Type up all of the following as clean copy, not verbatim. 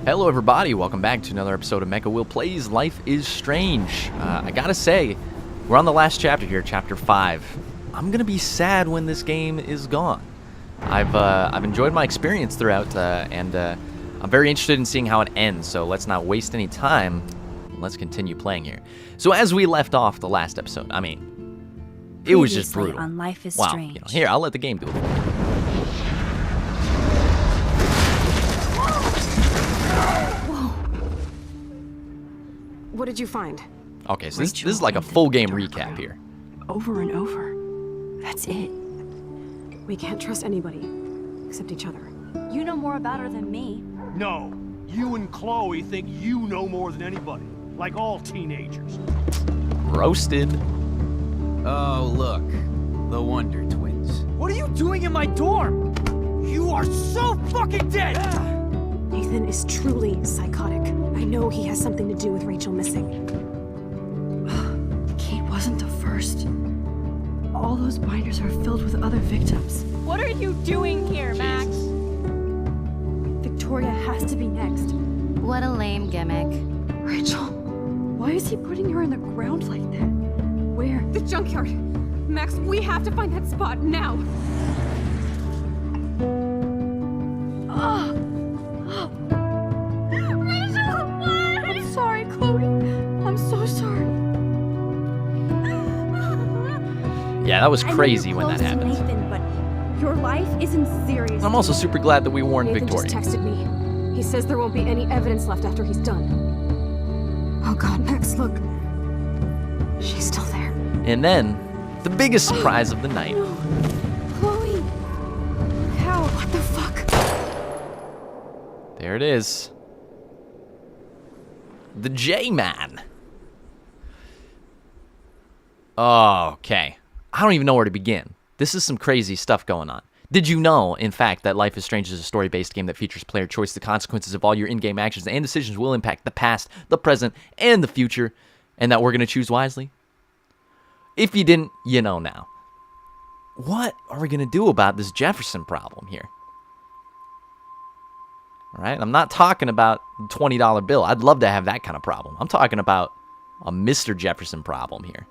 Hello everybody, welcome back to another episode of MechaWill Plays Life is Strange. I gotta say, we're on the last chapter here, chapter 5. I'm gonna be sad when this game is gone. I've enjoyed my experience throughout, and I'm very interested in seeing how it ends, so let's not waste any time. Let's continue playing here. So as we left off the last episode, I mean, it was just brutal. On Life is Wow, Strange. Here, I'll let the game do it for me. What did you find? Okay, so this is like a full game recap here. Over and over. That's it. We can't trust anybody except each other. You know more about her than me. No, you and Chloe think you know more than anybody, like all teenagers. Roasted. Oh, look. The Wonder Twins. What are you doing in my dorm? You are so fucking dead! Nathan is truly psychotic. I know he has something to do with Rachel missing. Kate wasn't the first. All those binders are filled with other victims. What are you doing here, Max? Victoria has to be next. What a lame gimmick. Rachel, why is he putting her in the ground like that? Where? The junkyard. Max, we have to find that spot now. Rachel, what? I'm sorry, Chloe. I'm so sorry. Yeah, that was I know crazy you're when that close to happened. Nathan, but your life is in serious. I'm also super glad that we warned Nathan Victoria. just texted me. He says there won't be any evidence left after he's done. Oh God, Max, look. She's still there. And then, the biggest surprise of the night. Chloe! How? What the fuck? There it is. The J-Man. Okay. I don't even know where to begin. This is some crazy stuff going on. Did you know, in fact, that Life is Strange is a story-based game that features player choice? The consequences of all your in-game actions and decisions will impact the past, the present, and the future, and that we're going to choose wisely? If you didn't, you know now. What are we going to do about this Jefferson problem here? All right, I'm not talking about the $20 bill. I'd love to have that kind of problem. I'm talking about a Mr. Jefferson problem here.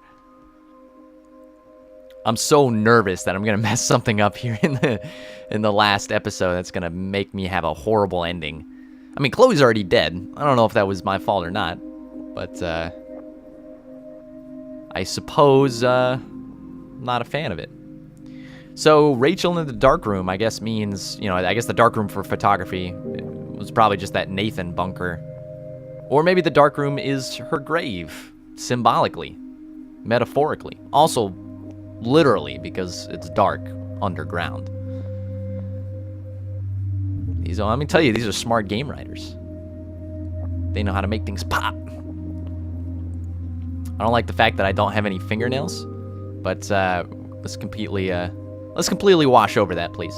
I'm so nervous that I'm gonna mess something up here in the last episode that's gonna make me have a horrible ending. I mean, Chloe's already dead. I don't know if that was my fault or not, but I suppose not a fan of it. So Rachel in the dark room, I guess means, you know, I guess the dark room for photography was probably just that Nathan bunker, or maybe the dark room is her grave, symbolically, metaphorically, also literally because it's dark underground. Let me tell you, these are smart game writers. They know how to make things pop. I don't like the fact that I don't have any fingernails, but let's completely wash over that, please.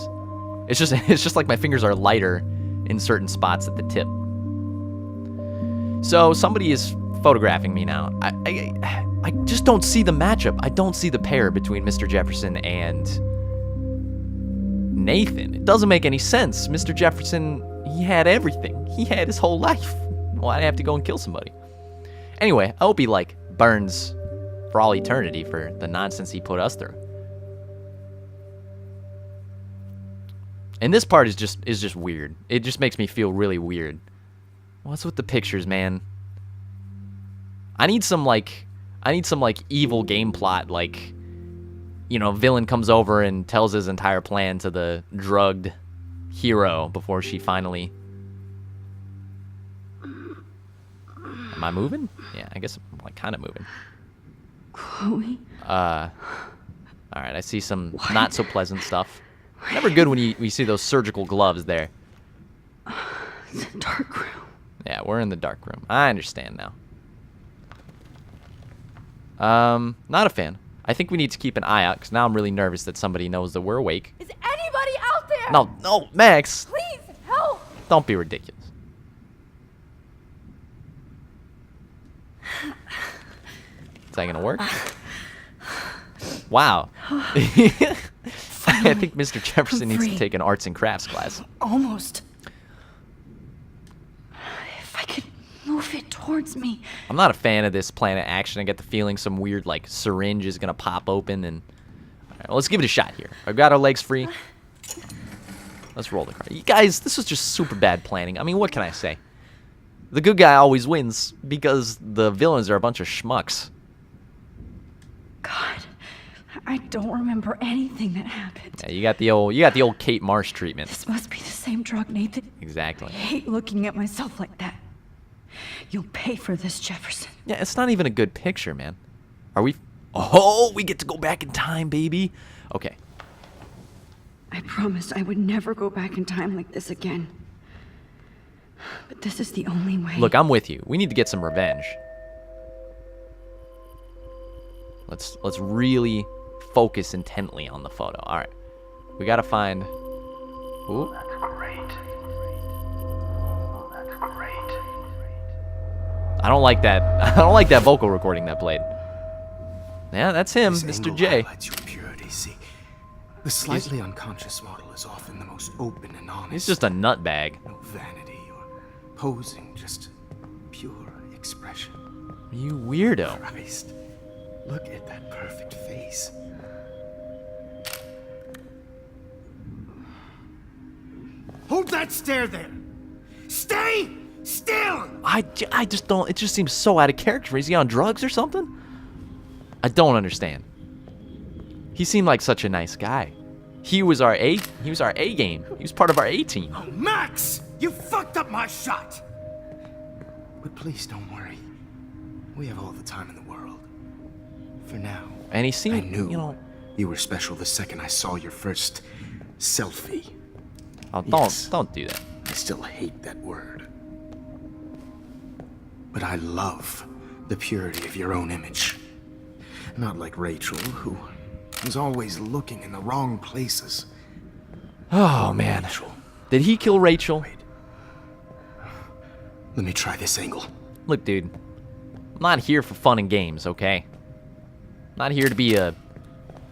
It's just like my fingers are lighter in certain spots at the tip. So somebody is photographing me now. I just don't see the matchup. I don't see the pair between Mr. Jefferson and Nathan. It doesn't make any sense. Mr. Jefferson, he had everything. He had his whole life. Why'd I have to go and kill somebody? Anyway, I hope he, like, burns for all eternity for the nonsense he put us through. And this part is just weird. It just makes me feel really weird. What's with the pictures, man? I need some evil game plot, like, you know, villain comes over and tells his entire plan to the drugged hero before she finally... Am I moving? Yeah, I guess I'm, like, kind of moving. Chloe? Alright, I see some not so pleasant stuff. Never good when you see those surgical gloves there. The dark room. Yeah, we're in the dark room. I understand now. Not a fan. I think we need to keep an eye out, because now I'm really nervous that somebody knows that we're awake. Is anybody out there? No, Max! Please, help! Don't be ridiculous. Is that gonna work? Wow. I think Mr. Jefferson needs to take an arts and crafts class. Almost. move it towards me. I'm not a fan of this plan of action. I get the feeling some weird, like, syringe is going to pop open and... All right, well, let's give it a shot here. I've got our legs free. Let's roll the card. You guys, this was just super bad planning. I mean, what can I say? The good guy always wins because the villains are a bunch of schmucks. God, I don't remember anything that happened. Yeah, you got the old Kate Marsh treatment. This must be the same drug, Nathan. Exactly. I hate looking at myself like that. You'll pay for this, Jefferson. Yeah, it's not even a good picture, man. Are we... Oh, we get to go back in time, baby. Okay. I promised I would never go back in time like this again. But this is the only way. Look, I'm with you. We need to get some revenge. Let's really focus intently on the photo. All right. We got to find... Ooh. That's great. Oh, that's great. I don't like that. I don't like that vocal recording that played. Yeah, that's him, This Mr. angle J. highlights your purity, see? The slightly unconscious model is often the most open and honest. He's just a nutbag. No vanity or posing, just pure expression. You weirdo. Christ, look at that perfect face. Hold that stare there! Stay still! I just don't... It just seems so out of character. Is he on drugs or something? I don't understand. He seemed like such a nice guy. He was our A game. He was part of our A team. Oh, Max! You fucked up my shot! But please don't worry. We have all the time in the world. For now. And he seemed, I knew you know... you were special the second I saw your first selfie. Oh, Yes. don't do that. I still hate that word. But I love the purity of your own image. Not like Rachel, who was always looking in the wrong places. Oh, man. Rachel. Did he kill Rachel? Wait. Let me try this angle. Look, dude. I'm not here for fun and games, okay? I'm not here to be a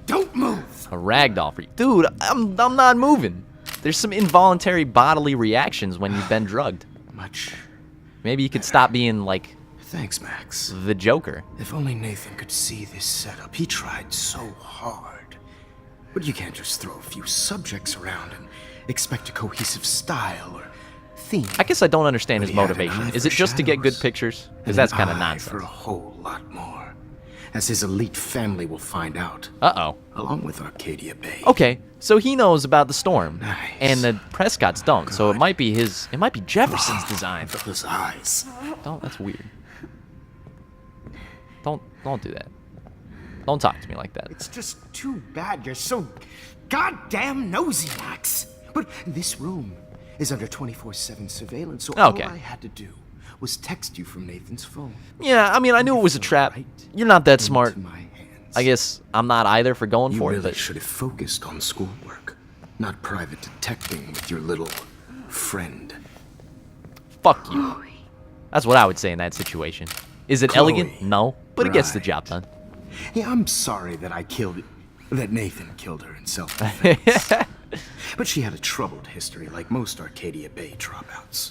Don't move! ragdoll for you. Dude, I'm not moving. There's some involuntary bodily reactions when you've been drugged. Much. Maybe you could stop being, like, Thanks, Max. the Joker. If only Nathan could see this setup. He tried so hard. But you can't just throw a few subjects around and expect a cohesive style or theme. I guess I don't understand But his he had an motivation. eye Is for it just to get good shadows pictures? and Because that's an kind of eye nonsense. for a whole lot more. As his elite family will find out. Uh-oh. Along with Arcadia Bay. Okay, so he knows about the storm. Nice. And the Prescotts don't, so it Good. might be Jefferson's design. Those eyes. That's weird. Don't do that. Don't talk to me like that. It's just too bad you're so goddamn nosy, Max. But this room is under 24/7 surveillance, so Okay. all I had to do was text you from Nathan's phone. Yeah, I mean, I knew it was a Fell trap. right You're not that into smart. my hands. I guess I'm not either for going You for really it, but should have focused on schoolwork, not private detecting with your little friend. fuck you. That's what I would say in that situation. Is it Chloe. elegant? No, but it gets the job done. Yeah, I'm sorry that that Nathan killed her in self-defense. But she had a troubled history like most Arcadia Bay dropouts.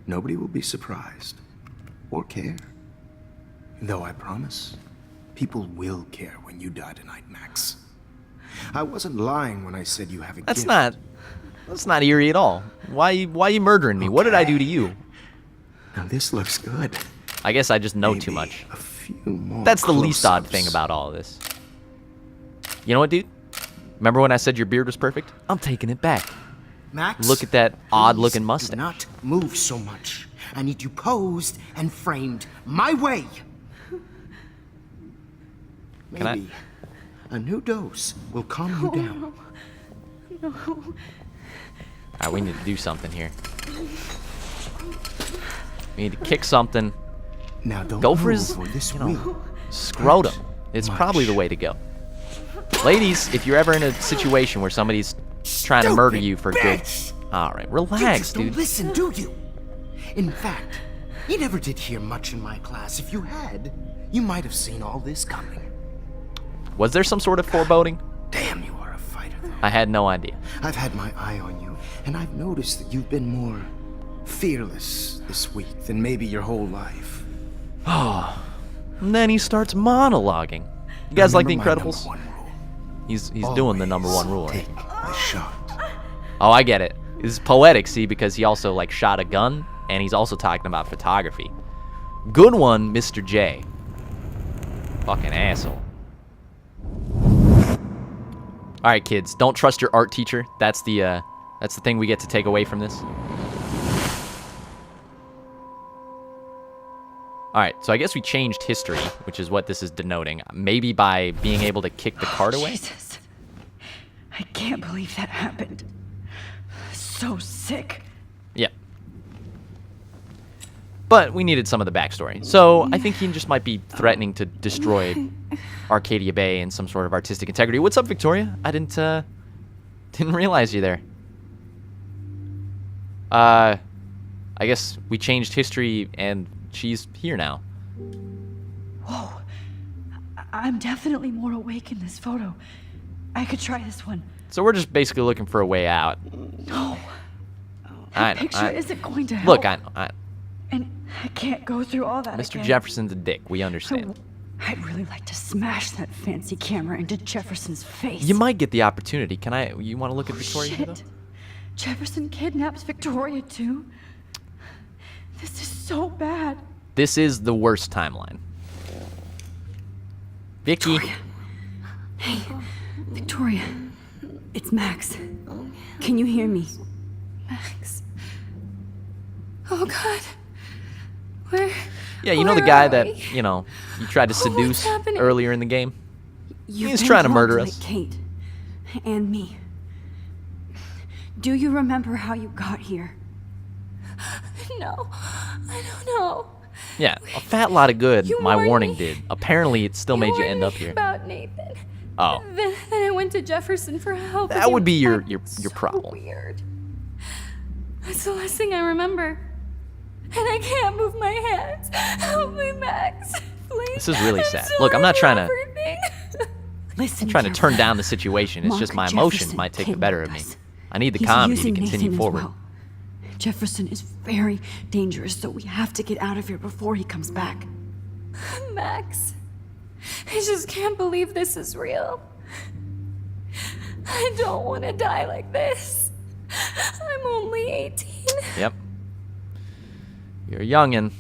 Nobody will be surprised or care. Though I promise, people will care when you die tonight, Max. I wasn't lying when I said you have a That's gift. not eerie at all. Why you murdering me? What did I do to you? Now this looks good. I guess I just know too Maybe much. A few more That's the least odd close-ups. thing about all of this. You know what, dude? Remember when I said your beard was perfect? I'm taking it back. Max, Look at that odd-looking please mustache. Do not move so much. I need you posed and framed my way. Can I- Maybe a new dose will calm you down. Alright, we need to do something here. We need to kick something. Now don't Go for move, his, or this you know, will. scrotum. hurt It's much. probably the way to go. Ladies, if you're ever in a situation where somebody's trying to murder you for good... bitch! Alright, You relax, just dude. don't listen, do you? In fact, you never did hear much in my class. If you had, you might have seen all this coming. Was there some sort of foreboding? Damn, you are a fighter, though. I had no idea. I've had my eye on you, and I've noticed that you've been more fearless this week than maybe your whole life. And then he starts monologuing. You guys like The Remember my Incredibles? number one rule. He's doing the number one rule, right? Take the shot. Oh, I get it. This is poetic, see, because he also, like, shot a gun, and he's also talking about photography. Good one, Mr. J. Fucking asshole. Alright, kids, don't trust your art teacher. That's the thing we get to take away from this. Alright, so I guess we changed history, which is what this is denoting. Maybe by being able to kick the cart away? Jesus. I can't believe that happened. So sick. Yeah. But we needed some of the backstory. So I think he just might be threatening to destroy Arcadia Bay in some sort of artistic integrity. What's up, Victoria? I didn't realize you there. I guess we changed history and she's here now. Whoa. I'm definitely more awake in this photo. I could try this one. So we're just basically looking for a way out. No. I That know, picture I- isn't going to help. Look, I know. And I can't go through all that Mr. again. Jefferson's a dick. We understand. I'd really like to smash that fancy camera into Jefferson's face. You might get the opportunity. Can I? You want to look at Victoria here, though? Shit. Jefferson kidnaps Victoria too. This is so bad. This is the worst timeline. Vicky. Hey, Victoria. It's Max. Can you hear me? Max. Oh God. Where? Yeah, you know the where guy are that, we? you know, you tried to What's seduce happening? earlier in the game? You've He's been trying to murder talking us. Kate and me. Do you remember how you got here? No, I don't know. Yeah, a fat lot of good You my warned warning me. did. Apparently, it still made you warned end me up here. About Nathan. Oh. Then I went to Jefferson for help. That would be your so problem. Weird. That's the last thing I remember. And I can't move my hands. Help me, Max. Please. This is really I'm sad. sorry Look, I'm not for trying to everything. Listen. trying to turn carefully. down the situation. It's just my Mark emotions Jefferson might take the better of me. kidnapped us. I need the He's comedy to using continue Nathan as forward. well. Jefferson is very dangerous, so we have to get out of here before he comes back. Max. I just can't believe this is real. I don't want to die like this. I'm only 18. Yep. You're a youngin'.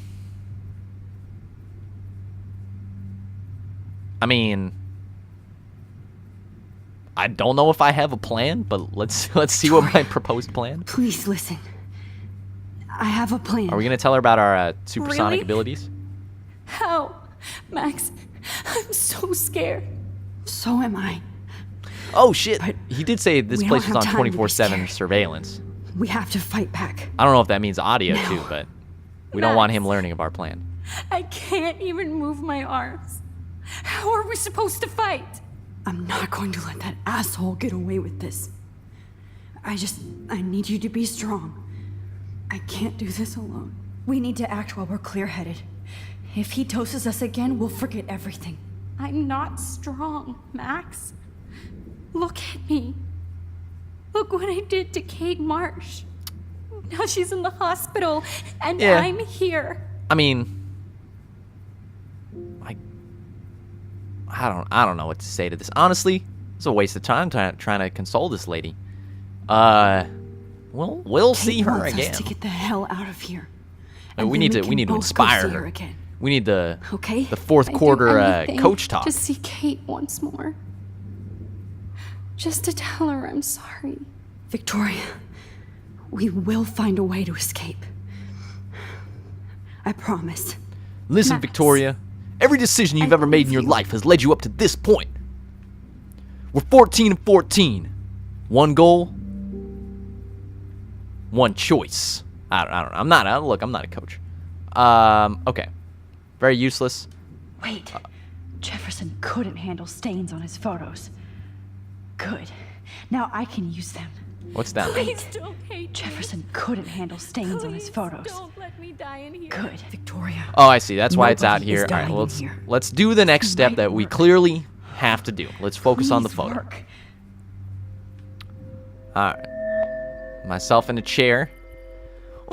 I mean, I don't know if I have a plan, but let's see what my proposed plan. Please listen. I have a plan. Are we gonna tell her about our supersonic Really? abilities? How? Max, I'm so scared. So am I. Oh shit! But He did say this we place don't was have on time to be 24/7 scared. surveillance. We have to fight back. I don't know if that means audio No. too, but we don't want him Max. learning of our plan. I can't even move my arms. How are we supposed to fight? I'm not going to let that asshole get away with this. I need you to be strong. I can't do this alone. We need to act while we're clear-headed. If he doses us again, we'll forget everything. I'm not strong, Max. Look at me. Look what I did to Kate Marsh. Now she's in the hospital, and Yeah. I'm here. I mean, I don't know what to say to this. Honestly, it's a waste of time trying to console this lady. We'll see Kate her wants again. us to get the hell out of here. We And then need to can both go inspire see her. again. We need the Okay? fourth I'd do quarter anything coach talk. to see Kate once more. Just to tell her I'm sorry. Victoria, we will find a way to escape. I promise. Listen, Max, Victoria, every decision you've I ever made in believe your you. life has led you up to this point. We're 14-14. One goal, one choice. I don't know. I'm not a coach. Okay. Very useless. Wait. Jefferson couldn't handle stains on his photos. Good. Now I can use them. What's down there? Please don't hate me. Jefferson couldn't handle stains on his Please photos. don't let me die in here. Good. Victoria. Oh, I see. That's why it's out Nobody is here. All right, dying well, here. let's do the next step Might that we work. clearly have to do. Let's focus on the Please photo. work. All right. Myself in a chair.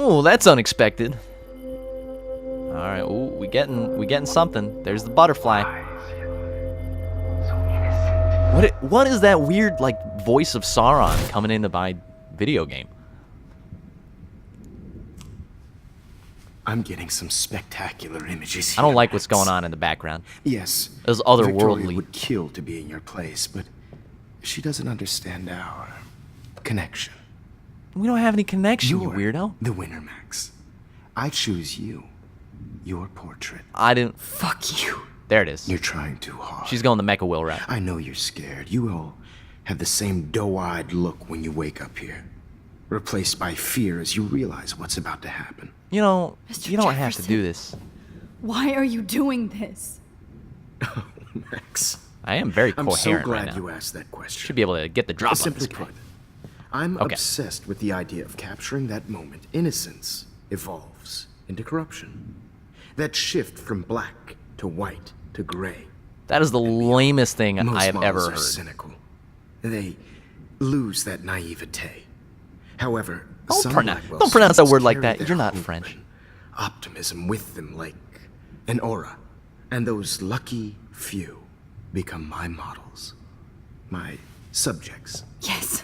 Oh, that's unexpected. All right, ooh, we getting something. There's the butterfly. What is that weird like voice of Sauron coming into my video game? I'm getting some spectacular images here, I don't like what's Max. going on in the background. Yes, Those Victoria otherworldly. would kill to be in your place, but she doesn't understand our connection. We don't have any connection, you You're weirdo. the winner, Max. I choose you. Your portrait. I didn't. Fuck you. There it is. You're trying too hard. She's going the MechaWill route. I know you're scared. You all have the same doe-eyed look when you wake up here, replaced by fear as you realize what's about to happen. You know, Mr. you don't have to Jefferson. do this. Why are you doing this? Max, I am very I'm so coherent glad right now. you asked that question. Should be able to get the drop on Simply this guy. put, I'm Okay. obsessed with the idea of capturing that moment. Innocence evolves into corruption. That shift from black to white to gray. That is the lamest thing Most I have models ever are heard. cynical. They lose that naivete. However, Don't some pronounce- Blackwell don't pronounce that students word like carry that. their You're not hope French. and optimism with them like an aura. And those lucky few become my models. My subjects. Yes.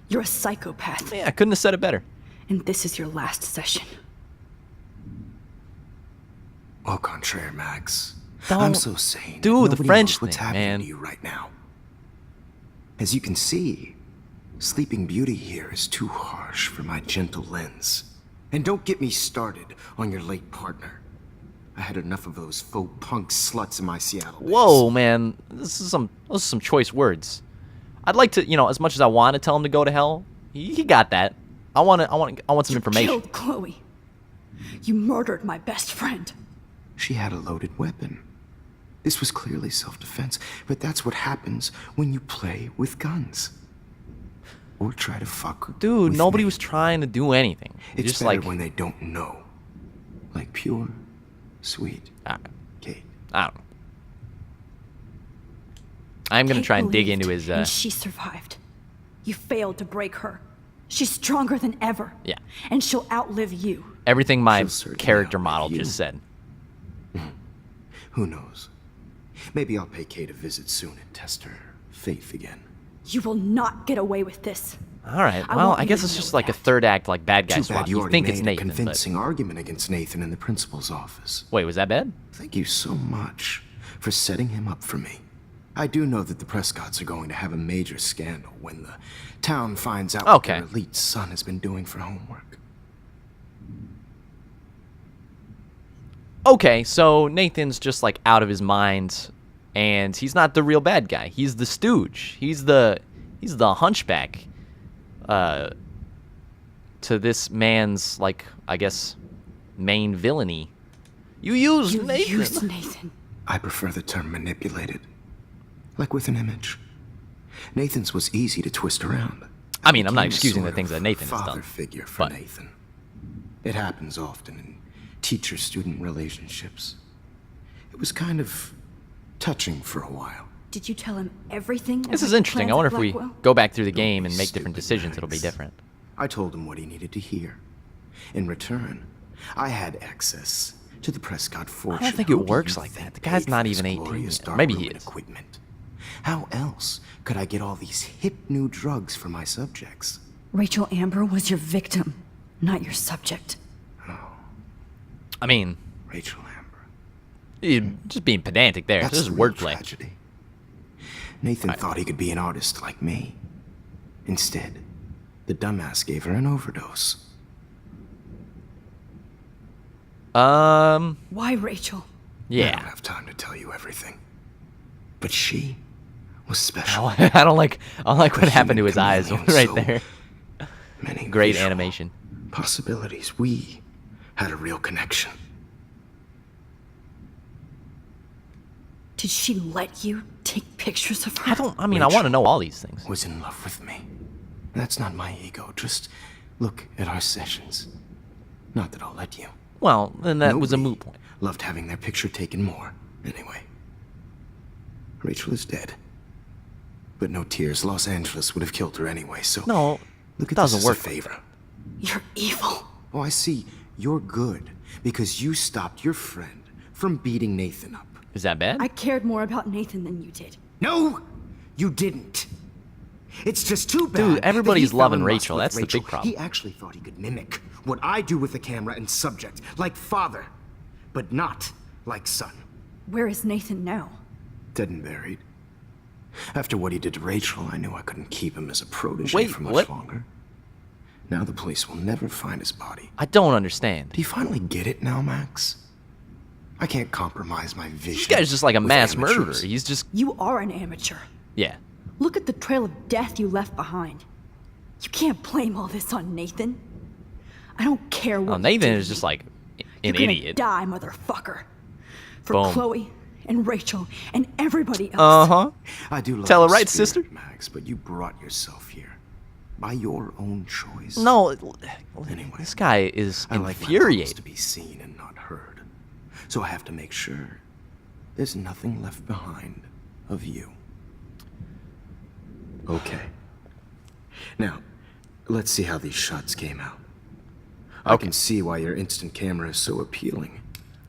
You're a psychopath. Yeah, I couldn't have said it better. And this is your last session. Au contraire, Max. Don't- I'm so sane. do the Nobody French knows what's thing, happening man. to you right now. As you can see, Sleeping Beauty here is too harsh for my gentle lens. And don't get me started on your late partner. I had enough of those faux punk sluts in my Seattle days. Whoa, man, those are some choice words. I'd like to, as much as I want to tell him to go to hell, he got that. I want some information. Killed Chloe. You murdered my best friend. She had a loaded weapon. This was clearly self-defense, but that's what happens when you play with guns. Or try to fuck Dude, with nobody me. was trying to do anything. It's Just better like when they don't know. Like pure, sweet I Kate. don't know. I'm gonna Kate try and dig believed, into his. and she survived. You failed to break her. She's stronger than ever. Yeah. And she'll outlive you. Everything my She'll certainly character outlive model you. just said. Who knows? Maybe I'll pay Kate a visit soon and test her faith again. You will not get away with this. All right. I Well, want I you guess to it's know just like a that. third act, like bad guy Too swap. bad you You already think made it's a Nathan, but convincing argument against Nathan in the principal's office. wait, was that bad? Thank you so much for setting him up for me. I do know that the Prescotts are going to have a major scandal when the town finds out what Okay. their elite son has been doing for homework. Okay, so Nathan's just like out of his mind, and he's not the real bad guy. He's the stooge. He's the hunchback. To this man's, like, I guess, main villainy. You used You Nathan. used Nathan. I prefer the term manipulated. Like with an image. Nathan's was easy to twist around. I mean, I'm not became a excusing the sort things of that Nathan has father done, figure for but- Nathan. It happens often in teacher-student relationships. It was kind of touching for a while. Did you tell him everything? This about is your interesting. plans I wonder at if we Blackwell? go back through the Don't game be and make different stupid, decisions, it'll be Max. different. I told him what he needed to hear. In return, I had access to the Prescott fortune. think it Who do works you like that. think The guy's paid not for this even 18 glorious yet. dark Maybe room he and is. Equipment? How else could I get all these hip new drugs for my subjects? Rachel Amber was your victim, not your subject. I mean, Rachel Amber. you're just being pedantic there. That's This is the real wordplay. tragedy. Nathan thought he could be an artist like me. Instead, the dumbass gave her an overdose. Why Rachel? I don't Yeah. have time to tell you everything. But she was special. I don't like what happened to his human eyes chameleon, right so there. Many Great visual animation. possibilities. We had a real connection. Did she let you take pictures of her? I mean, I want to know all these things. Was in love with me. That's not my ego. Just look at our sessions. Not that I'll let you. Well, then that was a Nobody moot point. Loved having their picture taken more. Anyway, Rachel is dead. But no tears. Los Angeles would have killed her anyway. So No, look it at doesn't this work as a like favor. You're evil. Oh, I see. You're good because you stopped your friend from beating Nathan up. Is that bad? I cared more about Nathan than you did. No, you didn't. It's just too bad. Dude, everybody's that he loving fell in lust Rachel. with That's the big problem. He actually thought he could mimic what I do with the camera and subject, like father, but not like son. Where is Nathan now? Dead and buried. After what he did to Rachel, I knew I couldn't keep him as a protege Wait, for much what? longer. Now the police will never find his body. I don't understand. Do you finally get it now, Max? I can't compromise my vision. This guy's just like a with mass amateurs. murderer. He's just... You are an amateur. Yeah. Look at the trail of death you left behind. You can't blame all this on Nathan. I don't care what Oh, you Nathan do is to just me. like You're an gonna idiot. die, motherfucker. For Boom. Chloe and Rachel and everybody else. Uh-huh. I do love Tell her your right, spirit, sister. Max, but you brought yourself here by your own choice. No, Anyway, this guy is I like my problems infuriated. to be seen and not heard, so I have to make sure there's nothing left behind of you. Okay. Now, let's see how these shots came out. I Okay. can see why your instant camera is so appealing.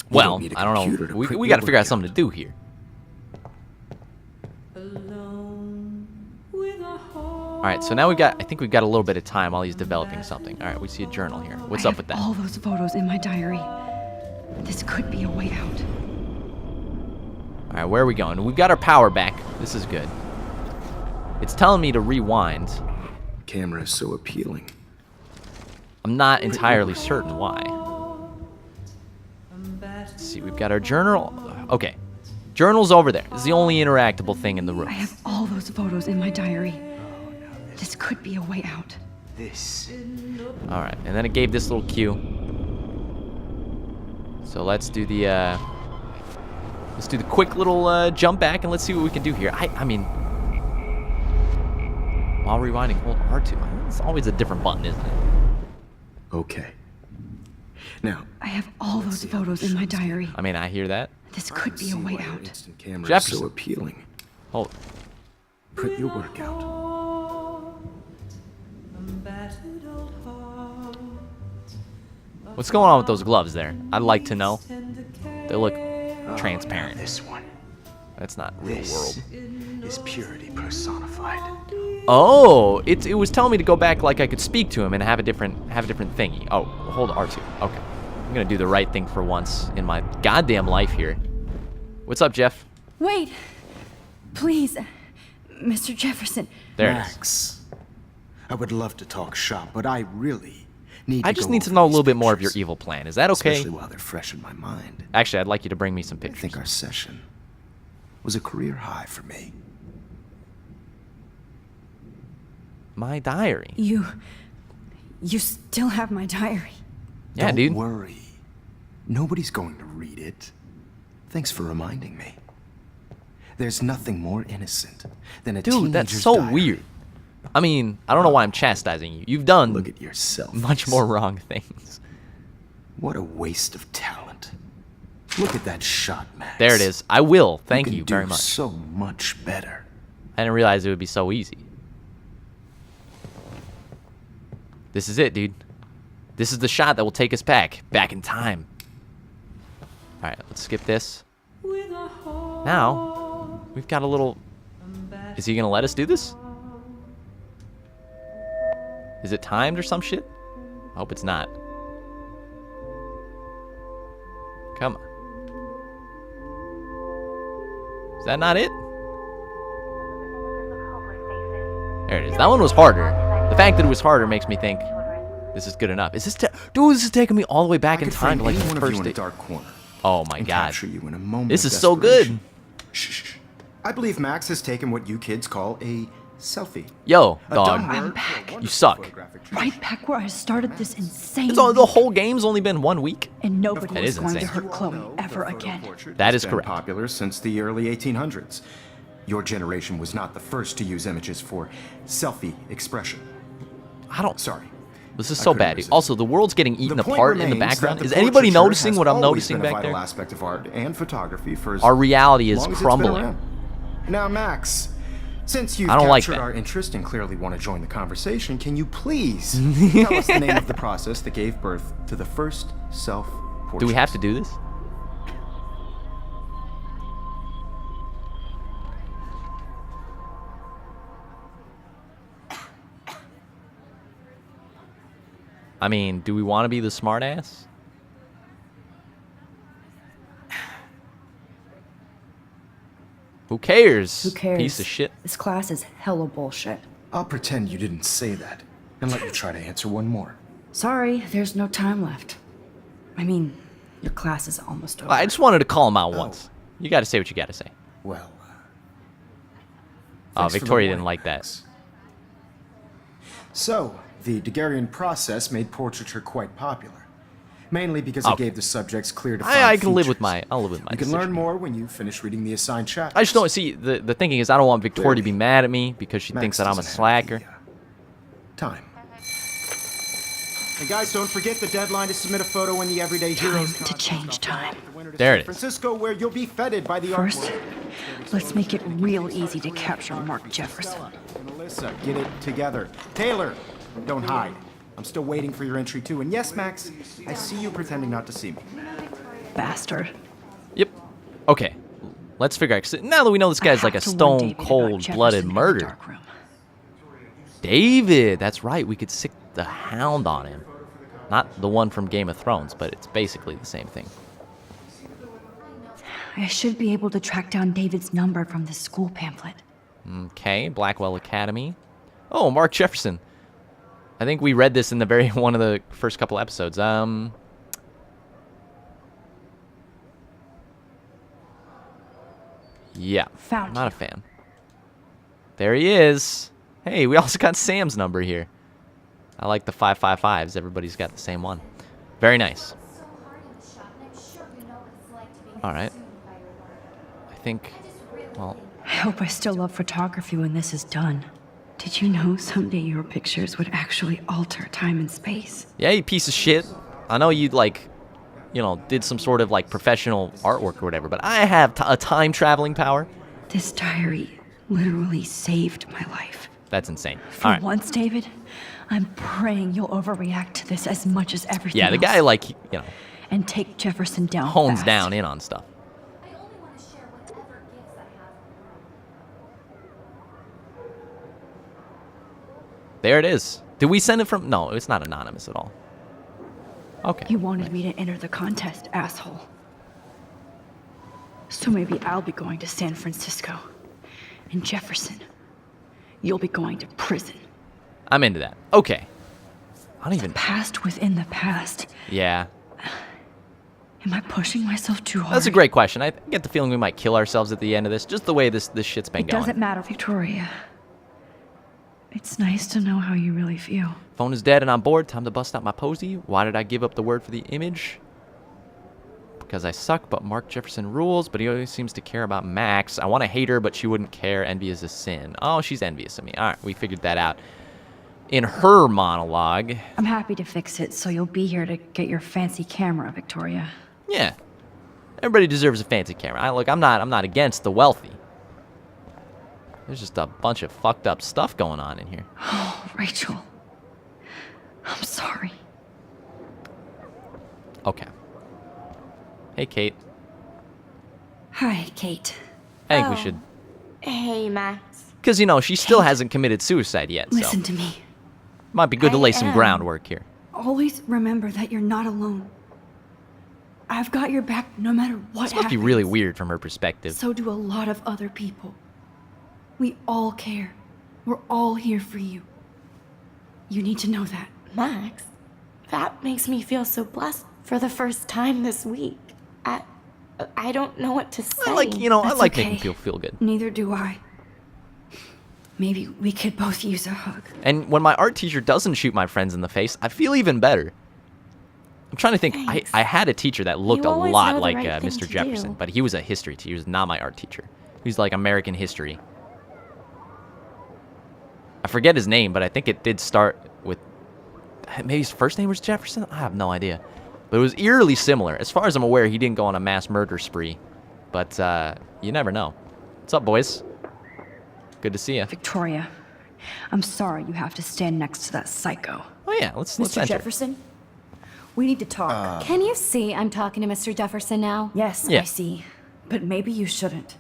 You Well, don't need a I don't computer know. to We print got to your figure out work something to do here. All right, so now I think we've got a little bit of time while he's developing something. All right, we see a journal here. What's I up have with that? all those photos in my diary. This could be a way out. All right, where are we going? We've got our power back. This is good. It's telling me to rewind. Camera is so appealing. I'm not entirely certain why. Let's see, we've got our journal. Okay, journal's over there. It's the only interactable thing in the room. I have all those photos in my diary. This could be a way out. This. All right, and then it gave this little cue. So let's do the quick little jump back and let's see what we can do here. I mean, while rewinding, hold R2. It's always a different button, isn't it? Okay. Now, I have all those photos in my diary. I mean, I hear that. This could be a see way why your out. instant camera is Jefferson. so appealing. Hold. Put your work out. What's going on with those gloves there? I'd like to know. They look transparent. This one. That's not real This world. is purity personified. Oh, it was telling me to go back like I could speak to him and have a different thingy. Oh, hold R2. Okay. I'm gonna do the right thing for once in my goddamn life here. What's up, Jeff? Wait! Please, Mr. Jefferson. There it is. Max, I would love to talk shop, but I really need to I just go need to over know a these little bit more of your pictures, evil plan. Is that okay? especially while they're fresh in my mind. Actually, I'd like you to bring me some I pictures. think our session was a career high for me. My diary. You still have my diary. Yeah, Don't dude. worry. Nobody's going to read it. Thanks for reminding me. There's nothing more innocent than a Dude, that's teenager's so diary. weird. I mean, I don't know why I'm chastising you. You've done Look at yourself. much more wrong things. What a waste of talent. Look at that shot, Max. There it is. I will. Thank can you do very much. so much better. I didn't realize it would be so easy. This is it, dude. This is the shot that will take us back in time. All right, let's skip this. Now, we've got a little... Is he gonna let us do this? Is it timed or some shit? I hope it's not. Come on. Is that not it? There it is. That one was harder. The fact that it was harder makes me think this is good enough. Is this dude? This is taking me all the way back I in could time to frame like any the one of you first in a day. dark corner Oh my and god. capture you in a moment This of is so good. desperation. Shh. I believe Max has taken what you kids call a selfie. Yo, A dumb dog. word for a back. wonderful You suck. photographic treat. Right back where I started this insane. It's all, the whole game's only been 1 week. And nobody That was is going to insane. hurt You all Chloe know ever the photo again. portrait That has is been correct. popular since the early 1800s. Your generation was not the first to use images for selfie expression. I don't. Sorry. This is I so couldn't bad. Dude. resist. Also, the world's getting eaten The point apart in the remains that background. the Is anybody portraiture noticing has what I'm always noticing been a back vital there? aspect of art and photography for as Our reality is long as it's been crumbling. around. Now, Max, Since you've I don't like captured that. our interest and clearly want to join the conversation, can you please tell us the name of the process that gave birth to the first self-portrait? Do we have to do this? I mean, do we want to be the smartass? Who cares? Who cares? Piece of shit. This class is hella bullshit. I'll pretend you didn't say that, and let you try to answer one more. Sorry, there's no time left. I mean, your class is almost over. I just wanted to call him out once. You got to say what you got to say. Well, Oh, thanks for the Victoria didn't warning, like that. Max. So, the Daguerrean process made portraiture quite popular. Mainly because it Okay. gave the subjects clear defined I can live with features. I'll live with my You can decision. learn more when you finish reading the assigned chapters. I just don't see, the thinking is I don't want Victoria to be mad at me because she Max thinks that I'm a doesn't have slacker. the, time. And guys, don't forget the deadline to submit a photo in the Everyday Heroes to change time. There it is. Francisco, where you'll be feted by the art First, world. let's make it real easy to capture Mark Jefferson. Melissa, get it together. Taylor, don't hide. I'm still waiting for your entry too. And yes, Max, I see you pretending not to see me. Bastard. Yep. Okay. Let's figure out. 'Cause now that we know this guy's like a I have to warn stone David about cold blooded Jefferson in the murderer. dark room. David, that's right. We could sick the hound on him. Not the one from Game of Thrones, but it's basically the same thing. I should be able to track down David's number from the school pamphlet. Okay, Blackwell Academy. Oh, Mark Jefferson. I think we read this in the very one of the first couple episodes. Yeah, Found not you. a fan. There he is. Hey, we also got Sam's number here. I like the 555s. Everybody's got the same one. Very nice. All right. I think, well, I hope I still love photography when this is done. Did you know someday your pictures would actually alter time and space? yeah, you piece of shit. I know you'd like, you know, did some sort of like professional artwork or whatever, but I have a time traveling power. This diary literally saved my life. That's insane. For All right. once, David, I'm praying you'll overreact to this as much as everything Yeah, the else. guy like, you know, And take Jefferson down hones fast. down in on stuff. I only want to share whatever gifts I have. There it is. Did we send it from? No, it's not anonymous at all. Okay. You wanted me to enter the contest, asshole. So maybe I'll be going to San Francisco. And Jefferson, you'll be going to prison. I'm into that. Okay. I don't even. Past within the past. Yeah. Am I pushing myself too hard? That's a great question. I get the feeling we might kill ourselves at the end of this, just the way this shit's been It going. doesn't matter, Victoria. It's nice to know how you really feel. Phone is dead and I'm bored. Time to bust out my posy. Why did I give up the word for the image? Because I suck, but Mark Jefferson rules, but he always seems to care about Max. I want to hate her, but she wouldn't care. Envy is a sin. Oh, she's envious of me. All right, we figured that out. In her monologue. I'm happy to fix it, so you'll be here to get your fancy camera, Victoria. Yeah. Everybody deserves a fancy camera. I'm not against the wealthy. There's just a bunch of fucked up stuff going on in here. Oh, Rachel. I'm sorry. Okay. Hey, Kate. Hi, Kate. I think we should... Hey, Max. Because, you know, she still hasn't committed suicide yet, so... Listen to me. Might be good to I lay some am. groundwork here. Always remember that you're not alone. I've got your back no matter what This must happens. be really weird from her perspective. So do a lot of other people. We all care. We're all here for you. You need to know that. Max, that makes me feel so blessed for the first time this week. I don't know what to say. I like, you know, I That's like okay. making people feel good. Neither do I. Maybe we could both use a hug. And when my art teacher doesn't shoot my friends in the face, I feel even better. I'm trying to think. Thanks. I had a teacher that looked You a always lot know the like right thing Mr. to Jefferson, do. but he was a history teacher. He was not my art teacher. He was like American history. I forget his name, but I think it did start with... Maybe his first name was Jefferson? I have no idea. But it was eerily similar. As far as I'm aware, he didn't go on a mass murder spree. But you never know. What's up, boys? Good Good to see you. Victoria, I'm sorry you have to stand next to that psycho. Oh yeah, let's Mr. enter. Jefferson, we need to talk. Can you see I'm talking to Mr. Jefferson now? Yes, Yeah. I see. But maybe you shouldn't.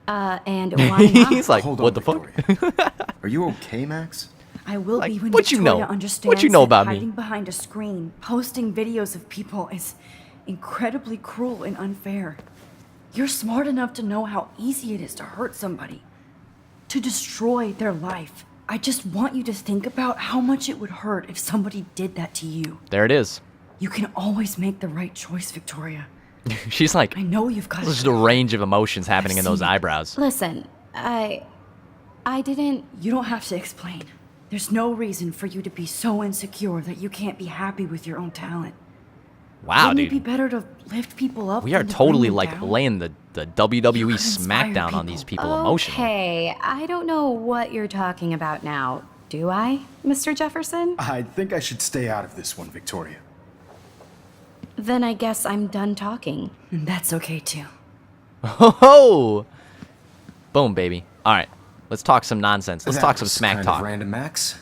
And why not? He's like, Hold what on, the fuck? Victoria. Are you okay, Max? I will Like, be when what you Victoria know? understands What you know that about me? hiding behind a screen, posting videos of people is incredibly cruel and unfair. You're smart enough to know how easy it is to hurt somebody, to destroy their life. I just want you to think about how much it would hurt if somebody did that to you. There it is. You can always make the right choice, Victoria. She's like, I know you've got there's just a range of emotions happening in those seen it. eyebrows. Listen, I didn't. You don't have to explain. There's no reason for you to be so insecure that you can't be happy with your own talent. Wow, Wouldn't dude. it be better to lift people up? We are than to totally bring them like down? laying the WWE could inspire smackdown on these people people. emotionally. Okay, I don't know what you're talking about now. Do I, Mr. Jefferson? I think I should stay out of this one, Victoria. Then I guess I'm done talking. And that's okay too. Ho! Boom, baby. All right, let's talk some nonsense. Let's That talk some was smack kind talk. Of random, Max.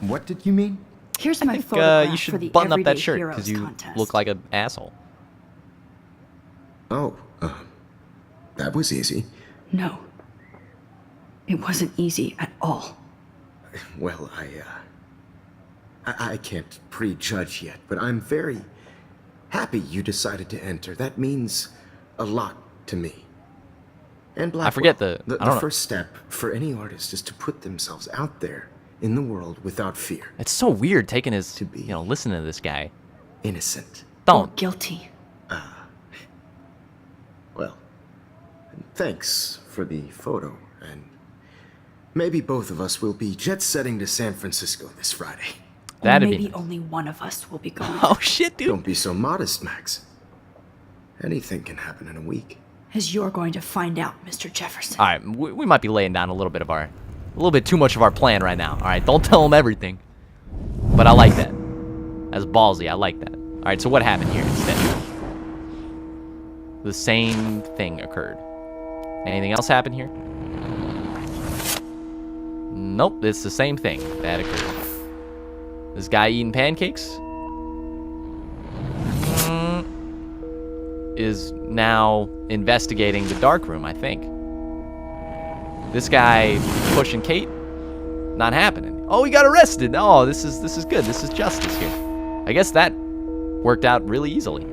What did you mean? Here's my I think photograph you for the should button up that Everyday shirt Heroes because you contest. look like an asshole. Oh, that was easy. No. It wasn't easy at all. Well, I can't prejudge yet, but I'm very happy you decided to enter. That means a lot to me. And Blackwell, forget I the don't know. first step for any artist is to put themselves out there in the world without fear. It's so weird taking his, To be- listening to this guy. Innocent. Or Don't. guilty. Well, thanks for the photo, and maybe both of us will be jet-setting to San Francisco this Friday. That'd or be maybe nice. only one of us will be going. Oh shit, dude. Don't be so modest, Max. Anything can happen in a week. As you're going to find out, Mr. Jefferson. All right, we might be laying down a little bit too much of our plan right now. All right, don't tell him everything. But I like that. That's ballsy. I like that. All right, so what happened here instead? The same thing occurred. Anything else happen here? Nope, it's the same thing that occurred. This guy eating pancakes is now investigating the dark room, I think. This guy pushing Kate, not happening. Oh, he got arrested. Oh, this is good. This is justice here. I guess that worked out really easily.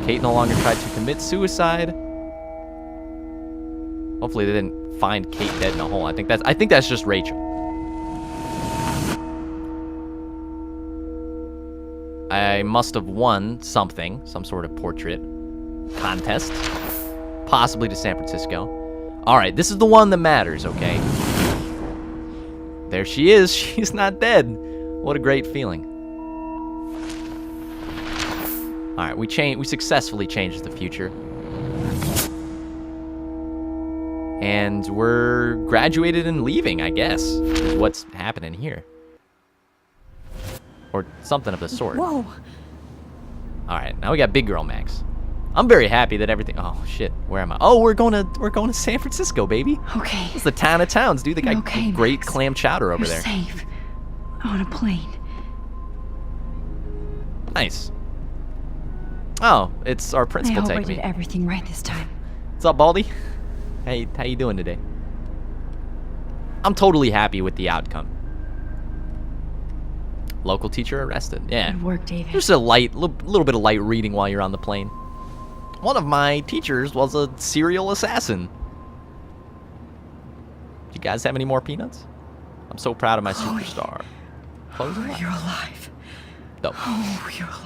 Kate no longer tried to commit suicide. Hopefully they didn't find Kate dead in a hole. I think that's just Rachel. I must have won something, some sort of portrait contest, possibly to San Francisco. All right, this is the one that matters, okay? There she is. She's not dead. What a great feeling. All right, we successfully changed the future. And we're graduated and leaving, I guess, is what's happening here. Or something of the sort. Whoa. All right, now we got Big Girl Max. I'm very happy that everything. Oh shit, where am I? Oh, we're going to San Francisco, baby. Okay. It's the town of towns, dude. They got Okay, great Max. clam chowder over You're there. safe. On a plane. Nice. Oh, it's our I principal hope I taking did me. everything right this time. What's up, Baldy? Hey, how you doing today? I'm totally happy with the outcome. Local teacher arrested. Yeah. Good work, David. Just a little bit of light reading while you're on the plane. One of my teachers was a serial assassin. Do you guys have any more peanuts? I'm so proud of my superstar. Closing line. You're alive. Dope. Oh, you're alive.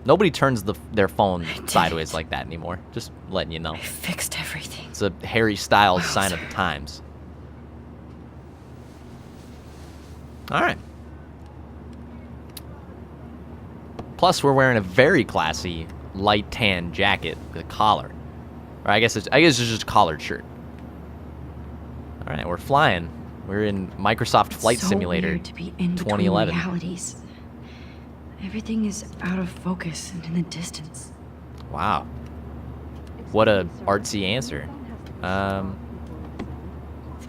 Nobody turns their phone did sideways it. like that anymore. Just letting you know. I fixed everything. It's a Harry Styles Well, sign of sir. the times. All right. Plus, we're wearing a very classy light tan jacket with a collar. Or I guess it's just a collared shirt. All right, we're flying. We're in Microsoft Flight so Simulator weird to be in between 2011. realities. Everything is out of focus and in the distance. Wow. What a artsy answer.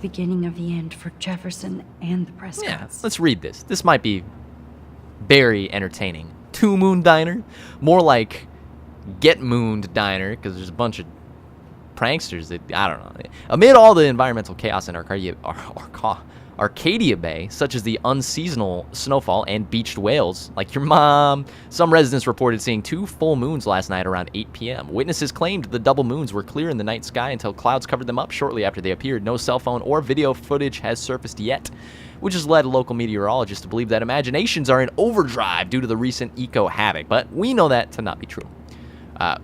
beginning of the end for Jefferson and the Prescotts. Yeah, let's read this. This might be very entertaining. Two Moon Diner? More like Get Mooned Diner, because there's a bunch of pranksters that, I don't know. Amid all the environmental chaos in Arcadia Bay, such as the unseasonal snowfall and beached whales, like your mom, some residents reported seeing 2 full moons last night around 8 p.m. Witnesses claimed the double moons were clear in the night sky until clouds covered them up shortly after they appeared. No cell phone or video footage has surfaced yet, which has led local meteorologists to believe that imaginations are in overdrive due to the recent eco-havoc, but we know that to not be true.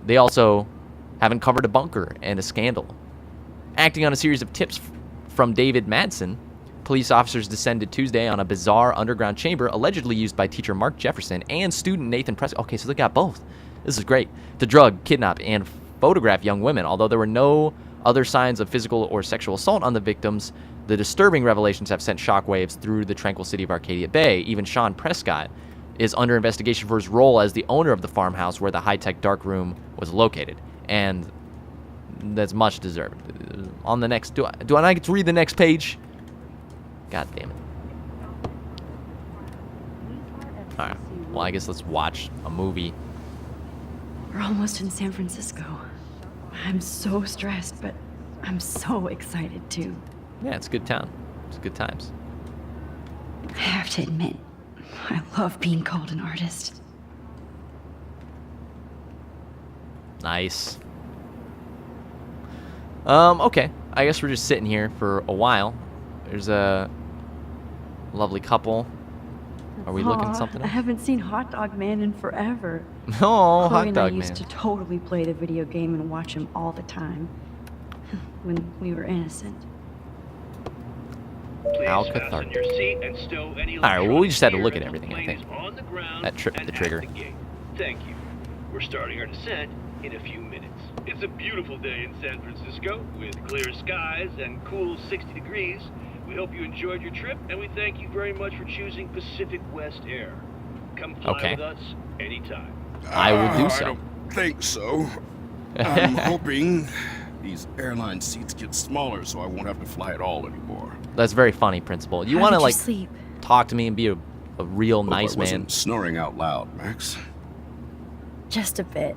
They also haven't covered a bunker and a scandal. Acting on a series of tips from David Madsen, police officers descended Tuesday on a bizarre underground chamber allegedly used by teacher Mark Jefferson and student Nathan Prescott. Okay, so they got both. This is great. To drug, kidnap, and photograph young women. Although there were no other signs of physical or sexual assault on the victims, the disturbing revelations have sent shockwaves through the tranquil city of Arcadia Bay. Even Sean Prescott is under investigation for his role as the owner of the farmhouse where the high-tech dark room was located. And that's much deserved. On the next... Do I not get to read the next page? God damn it. Alright. Well, I guess let's watch a movie. We're almost in San Francisco. I'm so stressed, but I'm so excited too. Yeah, it's a good town. It's good times. I have to admit, I love being called an artist. Nice. Okay. I guess we're just sitting here for a while. There's a lovely couple. Are we looking something I up? haven't seen Hot Dog Man in forever. Oh, Chloe Hot and I Dog used Man. to totally play the video game and watch him all the time. When we were innocent. How cathartic. Alright, well, we just had to look at everything, I think. That tripped the trigger. Thank you. We're starting our descent in a few minutes. It's a beautiful day in San Francisco with clear skies and cool 60 degrees. We hope you enjoyed your trip, and we thank you very much for choosing Pacific West Air. Come fly with us anytime. I will do I so. don't think so. I'm hoping these airline seats get smaller so I won't have to fly at all anymore. That's very funny, Principal. You How want to, did you like, sleep? talk to me and be a real Hope nice I man. wasn't snoring out loud, Max. Just a bit.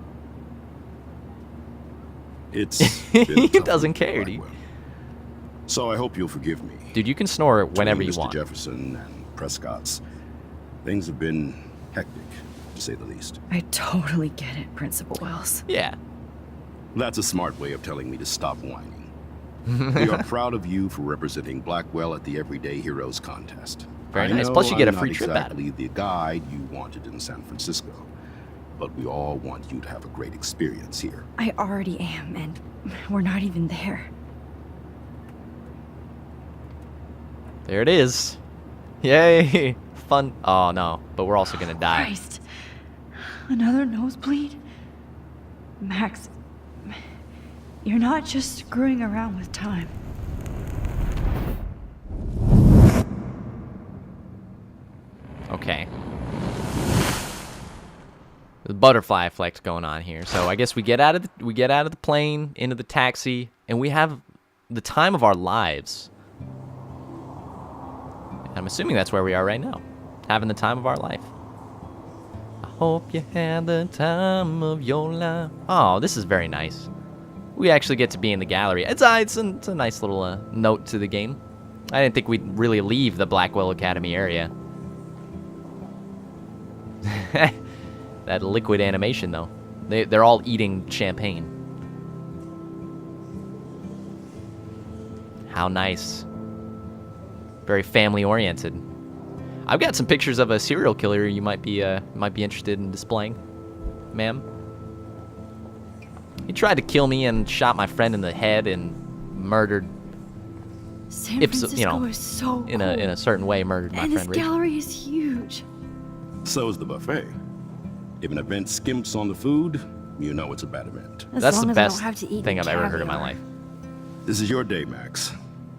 It's He been a tough doesn't week for care, dude. Blackwell. So I hope you'll forgive me. Dude, you can snore whenever you Between want. Mr. Jefferson and Prescott's, things have been hectic, to say the least. I totally get it, Principal Wells. Yeah. That's a smart way of telling me to stop whining. We are proud of you for representing Blackwell at the Everyday Heroes contest. Very I nice. know Plus you get a I'm free not trip out of exactly the guide you wanted in San Francisco, but we all want you to have a great experience here. I already am, and we're not even there. There it is. Yay. Fun. Oh, no. But we're also going to die. Christ. Another nosebleed? Max, you're not just screwing around with time. Okay. The butterfly effect going on here. So I guess we get out of the plane into the taxi, and we have the time of our lives. I'm assuming that's where we are right now, having the time of our life. I hope you had the time of your life. Oh, this is very nice. We actually get to be in the gallery. It's a nice little note to the game. I didn't think we'd really leave the Blackwell Academy area. That liquid animation, though. They're all eating champagne. How nice. Very family-oriented. I've got some pictures of a serial killer you might be interested in displaying, ma'am. He tried to kill me and shot my friend in the head and murdered. San Francisco is so in a certain way murdered my and friend this Rachel. gallery is huge. So is the buffet. If an event skimps on the food, you know it's a bad event. As That's long the as I best don't have to eat thing I've ever heard in my caviar. life. This is your day, Max.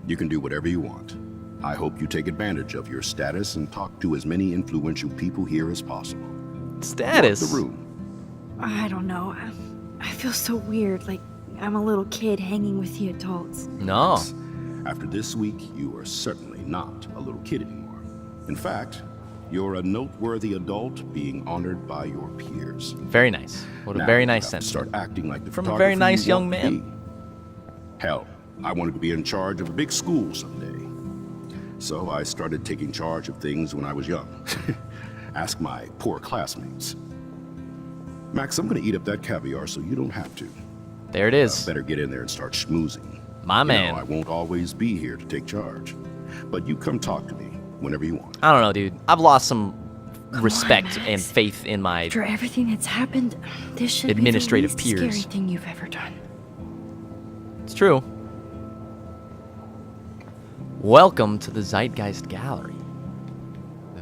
You can do whatever you want. I hope you take advantage of your status and talk to as many influential people here as possible. Status. Walk the room. I don't know. I feel so weird, like I'm a little kid hanging with the adults. No. After this week, you are certainly not a little kid anymore. In fact, you're a noteworthy adult being honored by your peers. Very nice. What a Now very you nice have to sentiment. start acting like the From a photographer very nice you young want to man. be. Hell, I wanted to be in charge of a big school someday. So I started taking charge of things when I was young. Ask my poor classmates. Max, I'm gonna eat up that caviar so you don't have to. There it is. Better get in there and start schmoozing. My You man. know, I won't always be here to take charge. But you come talk to me whenever you want. I don't know, dude. I've lost some respect Max. and faith in my After everything that's happened, this should Administrative be the least peers. scary thing you've ever done. It's true. Welcome to the Zeitgeist Gallery.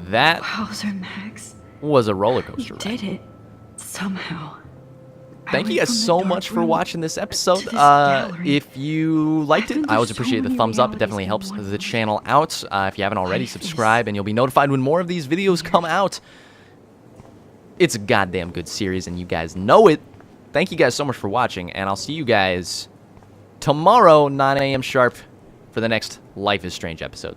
That Wowzer, Max. was a roller You coaster ride. did it. Somehow. I Thank you went guys from so the much dark for room watching this to episode. this gallery. If you liked I've it, been I always through so appreciate the many thumbs up. It realities definitely in helps one the channel out. If you haven't already, Life is subscribe and you'll be notified when more of these videos come out. It's a goddamn good series and you guys know it. Thank you guys so much for watching, and I'll see you guys tomorrow, 9 a.m. sharp, for the next Life is Strange episode.